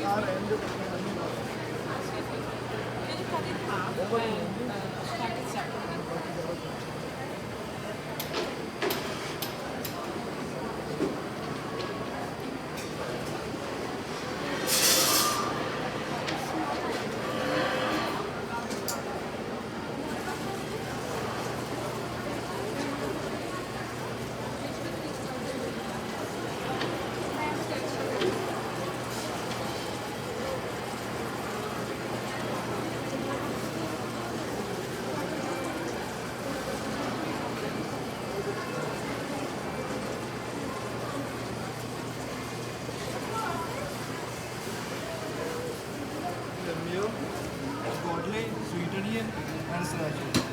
Can you cut it half and pack it separately? The mayo, Kotlin, sweet onion, and sriracha.